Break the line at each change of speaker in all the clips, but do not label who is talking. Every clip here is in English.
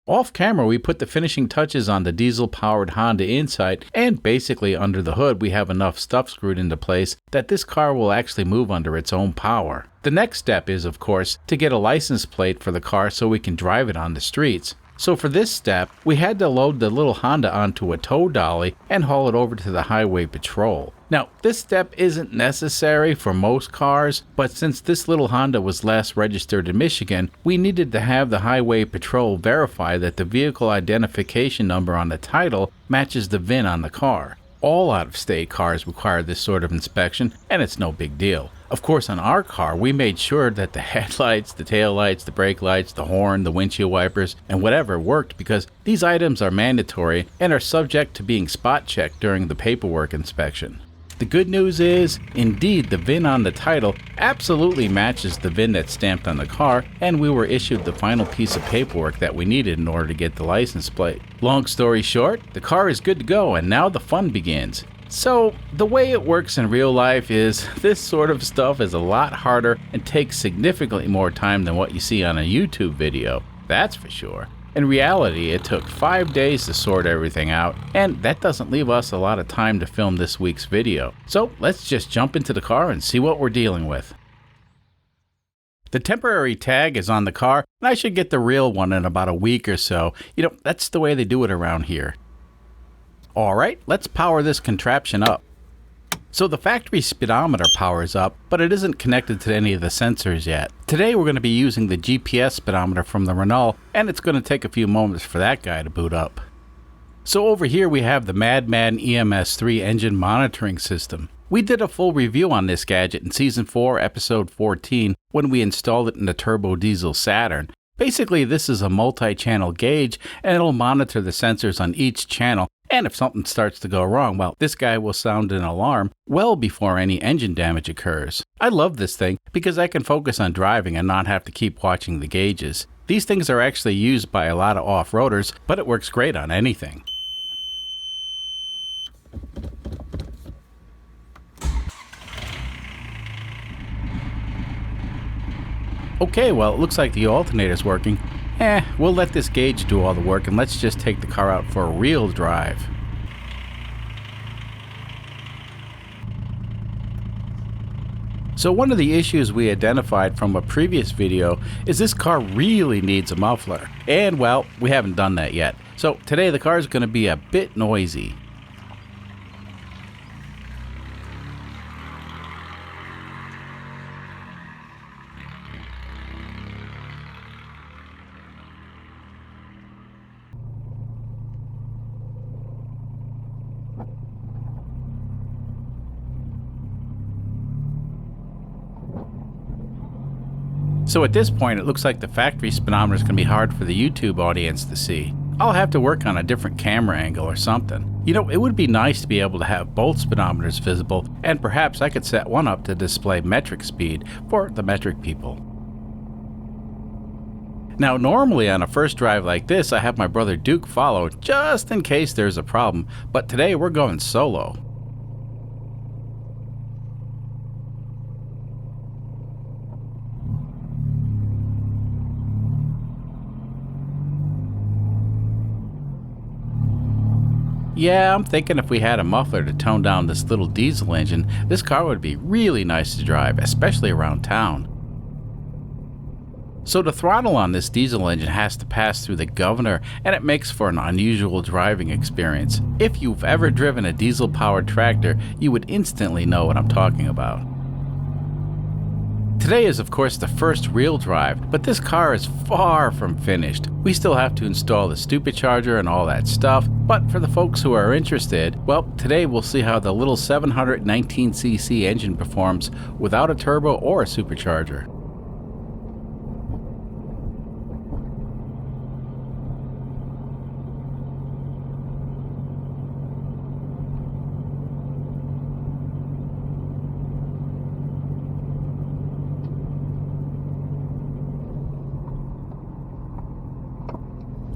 Off camera, we put the finishing touches on the diesel-powered Honda Insight, and basically under the hood we have enough stuff screwed into place that this car will actually move under its own power. The next step is, of course, to get a license plate for the car so we can drive it on the streets. So for this step, we had to load the little Honda onto a tow dolly and haul it over to the highway patrol. Now, this step isn't necessary for most cars, but since this little Honda was last registered in Michigan, we needed to have the highway patrol verify that the vehicle identification number on the title matches the VIN on the car. All out-of-state cars require this sort of inspection, and it's no big deal. Of course, on our car, we made sure that the headlights, the taillights, the brake lights, the horn, the windshield wipers, and whatever worked because these items are mandatory and are subject to being spot checked during the paperwork inspection. The good news is, indeed, the VIN on the title absolutely matches the VIN that's stamped on the car, and we were issued the final piece of paperwork that we needed in order to get the license plate. Long story short, the car is good to go, and now the fun begins. So, the way it works in real life is, this sort of stuff is a lot harder and takes significantly more time than what you see on a YouTube video, that's for sure. In reality, it took 5 days to sort everything out, and that doesn't leave us a lot of time to film this week's video. So let's just jump into the car and see what we're dealing with. The temporary tag is on the car, and I should get the real one in about a week or so. That's the way they do it around here. Alright, let's power this contraption up. So the factory speedometer powers up, but it isn't connected to any of the sensors yet. Today we're going to be using the GPS speedometer from the Renault, and it's going to take a few moments for that guy to boot up. So over here we have the Madman EMS3 engine monitoring system. We did a full review on this gadget in Season 4, Episode 14, when we installed it in the turbo diesel Saturn. Basically, this is a multi-channel gauge, and it'll monitor the sensors on each channel, and if something starts to go wrong, well, this guy will sound an alarm well before any engine damage occurs. I love this thing because I can focus on driving and not have to keep watching the gauges. These things are actually used by a lot of off-roaders, but it works great on anything. Okay, well, it looks like the alternator's working. We'll let this gauge do all the work and let's just take the car out for a real drive. So one of the issues we identified from a previous video is this car really needs a muffler. And well, we haven't done that yet. So today the car is going to be a bit noisy. So at this point, it looks like the factory speedometer is going to be hard for the YouTube audience to see. I'll have to work on a different camera angle or something. It would be nice to be able to have both speedometers visible, and perhaps I could set one up to display metric speed for the metric people. Now, normally on a first drive like this, I have my brother Duke follow just in case there's a problem, but today we're going solo. Yeah, I'm thinking if we had a muffler to tone down this little diesel engine, this car would be really nice to drive, especially around town. So the throttle on this diesel engine has to pass through the governor, and it makes for an unusual driving experience. If you've ever driven a diesel-powered tractor, you would instantly know what I'm talking about. Today is of course the first real drive, but this car is far from finished. We still have to install the supercharger and all that stuff, but for the folks who are interested, well, today we'll see how the little 719cc engine performs without a turbo or a supercharger.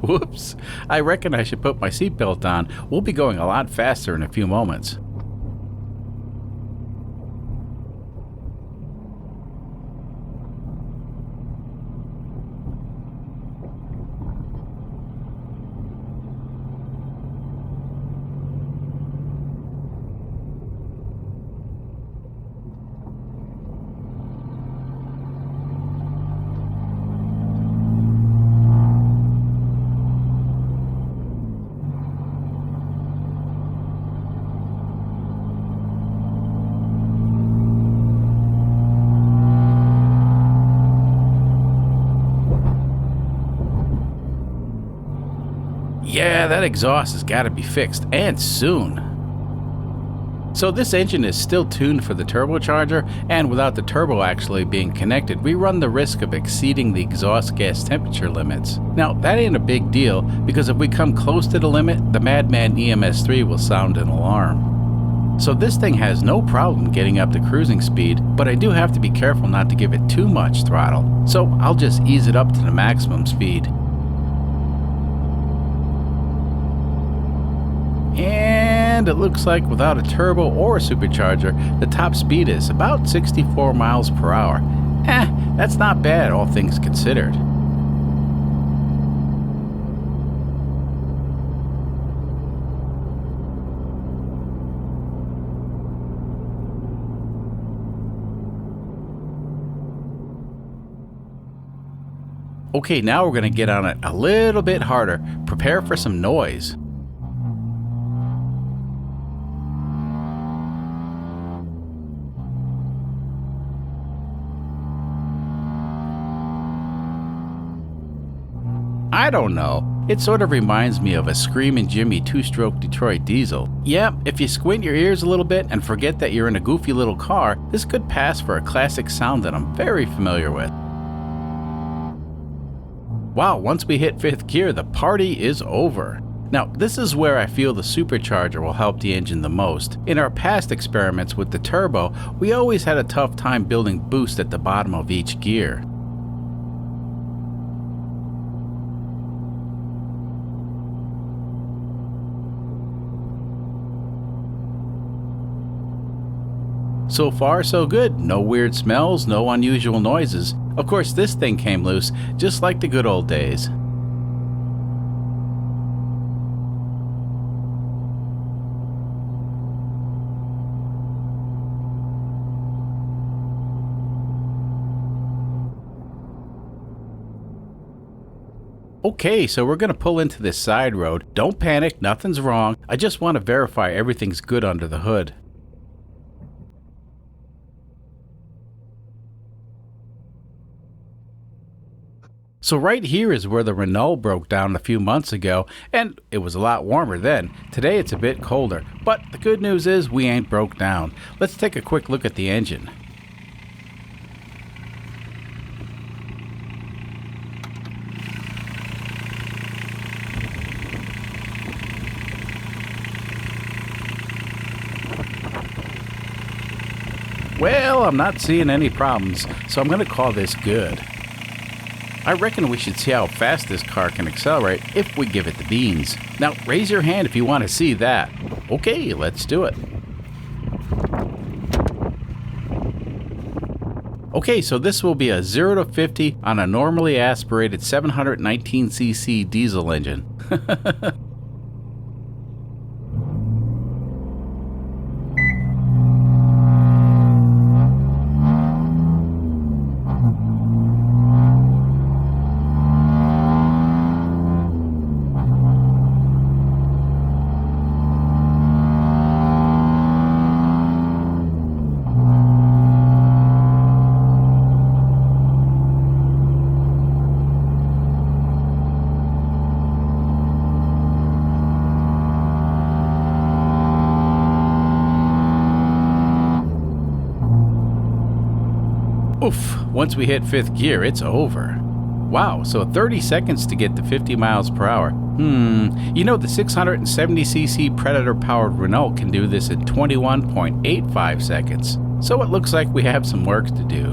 Whoops, I reckon I should put my seatbelt on. We'll be going a lot faster in a few moments. Yeah, that exhaust has got to be fixed, and soon. So this engine is still tuned for the turbocharger, and without the turbo actually being connected, we run the risk of exceeding the exhaust gas temperature limits. Now, that ain't a big deal, because if we come close to the limit, the Madman EMS3 will sound an alarm. So this thing has no problem getting up to cruising speed, but I do have to be careful not to give it too much throttle, so I'll just ease it up to the maximum speed. And it looks like without a turbo or a supercharger, the top speed is about 64 miles per hour. That's not bad, all things considered. Okay, now we're going to get on it a little bit harder. Prepare for some noise. I don't know. It sort of reminds me of a Screamin' Jimmy two-stroke Detroit diesel. Yeah, if you squint your ears a little bit and forget that you're in a goofy little car, this could pass for a classic sound that I'm very familiar with. Wow, once we hit 5th gear, the party is over. Now, this is where I feel the supercharger will help the engine the most. In our past experiments with the turbo, we always had a tough time building boost at the bottom of each gear. So far, so good. No weird smells, no unusual noises. Of course, this thing came loose, just like the good old days. Okay, so we're going to pull into this side road. Don't panic, nothing's wrong. I just want to verify everything's good under the hood. So right here is where the Renault broke down a few months ago, and it was a lot warmer then. Today it's a bit colder, but the good news is we ain't broke down. Let's take a quick look at the engine. Well, I'm not seeing any problems, so I'm going to call this good. I reckon we should see how fast this car can accelerate if we give it the beans. Now, raise your hand if you want to see that. Okay, let's do it. Okay, so this will be a 0 to 50 on a normally aspirated 719cc diesel engine. Oof, once we hit 5th gear, it's over. Wow, so 30 seconds to get to 50 miles per hour. You know, the 670cc Predator-powered Renault can do this in 21.85 seconds. So it looks like we have some work to do.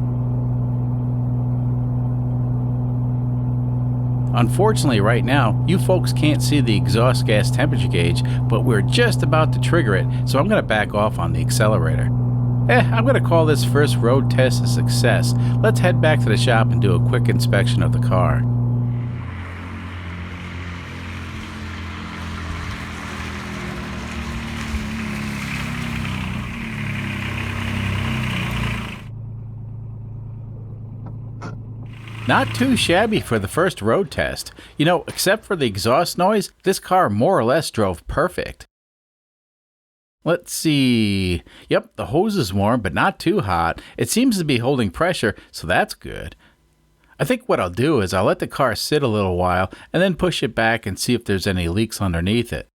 Unfortunately, right now, you folks can't see the exhaust gas temperature gauge, but we're just about to trigger it, so I'm going to back off on the accelerator. I'm going to call this first road test a success. Let's head back to the shop and do a quick inspection of the car. Not too shabby for the first road test. You know, except for the exhaust noise, this car more or less drove perfect. Let's see. Yep, the hose is warm, but not too hot. It seems to be holding pressure, so that's good. I think what I'll do is I'll let the car sit a little while and then push it back and see if there's any leaks underneath it.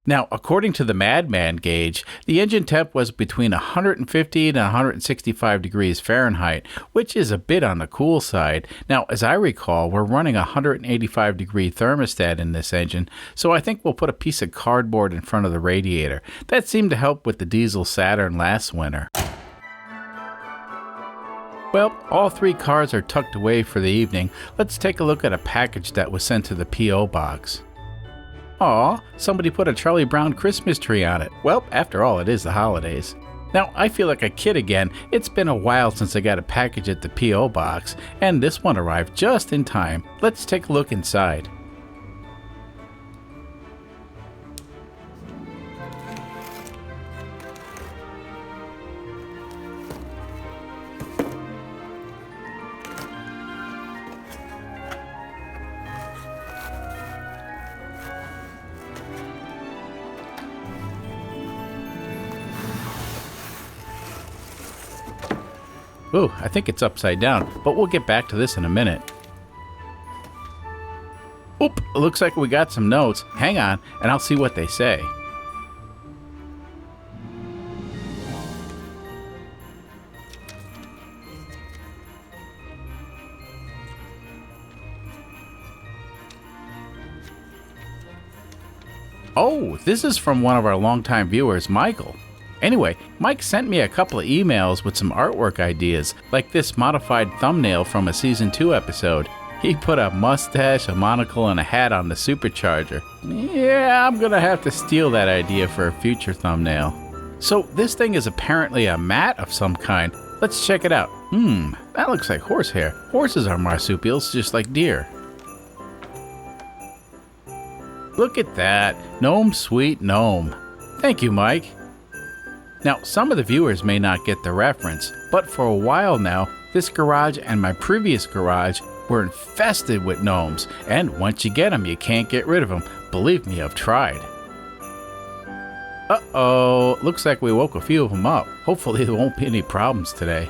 Now, according to the Madman gauge, the engine temp was between 150 and 165 degrees Fahrenheit, which is a bit on the cool side. Now, as I recall, we're running a 185 degree thermostat in this engine, so I think we'll put a piece of cardboard in front of the radiator. That seemed to help with the diesel Saturn last winter. Well, all three cars are tucked away for the evening. Let's take a look at a package that was sent to the P.O. box. Aw, somebody put a Charlie Brown Christmas tree on it. Well, after all, it is the holidays. Now, I feel like a kid again. It's been a while since I got a package at the P.O. box, and this one arrived just in time. Let's take a look inside. Ooh, I think it's upside down, but we'll get back to this in a minute. Oop, looks like we got some notes. Hang on, and I'll see what they say. Oh, this is from one of our longtime viewers, Michael. Anyway, Mike sent me a couple of emails with some artwork ideas, like this modified thumbnail from a Season 2 episode. He put a mustache, a monocle, and a hat on the supercharger. Yeah, I'm gonna have to steal that idea for a future thumbnail. So this thing is apparently a mat of some kind. Let's check it out. That looks like horsehair. Horses are marsupials, just like deer. Look at that. Gnome sweet gnome. Thank you, Mike. Now, some of the viewers may not get the reference, but for a while now, this garage and my previous garage were infested with gnomes, and once you get them, you can't get rid of them. Believe me, I've tried. Uh-oh, looks like we woke a few of them up. Hopefully there won't be any problems today.